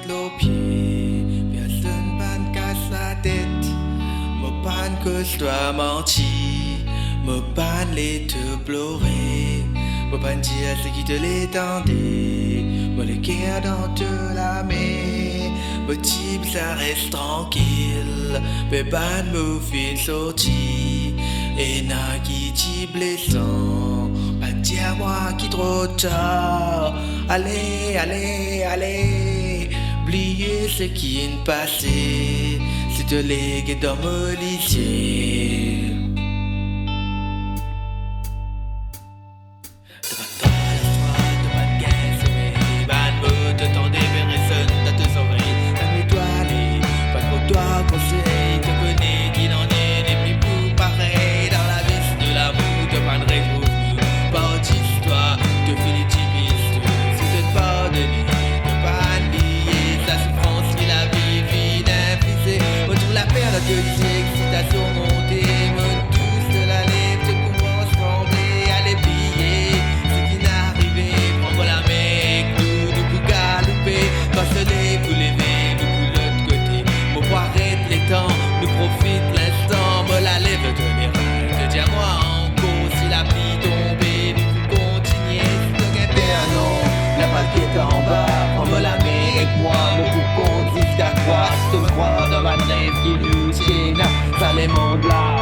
nos pieds, personne ne casse la tête. Mon pan que je dois mentir, mon pan les te pleurer, mon pan dire ce qui te l'étendait, mon le cœur dans te la mer, mon type ça reste tranquille, mon pan me fait sortir, et n'a qui t'y blessant, pas dire moi qui trop tard, allez, allez, allez, oubliez ce qui est passé. Si te légues dans mon lycée. Devant toi, devant guerre, sommeil, ban me te tendez vers personne, t'as te sauver. T'as m'étoilé, pas pour toi, conseil, te connais, qu'il en est des plus beaux pareils. Dans la vie de l'amour, te prendrai pour pas d'histoire, te félicite, si te pardonner, te pas lier, sa souffrance qu'il a vécu, d'infliger. La paire de l'excitation montée, me tous de la lèvre, te commence trembler, à les plier. Ce qui n'arrivait, prendre la mer, nous pour galoper, quand ce soleil vous lever, nous pour l'autre côté. Mon arrête les temps, nous profite l'instant, me la lève de mes reins, te dis à moi encore si la pluie tombée, nous pour continuer, si te guetter un nom, la balle qui est en bas, prends-moi la main avec moi, me pour continuer à croire, si te croire dans ma rêve qui nous tient, ça les mondes là.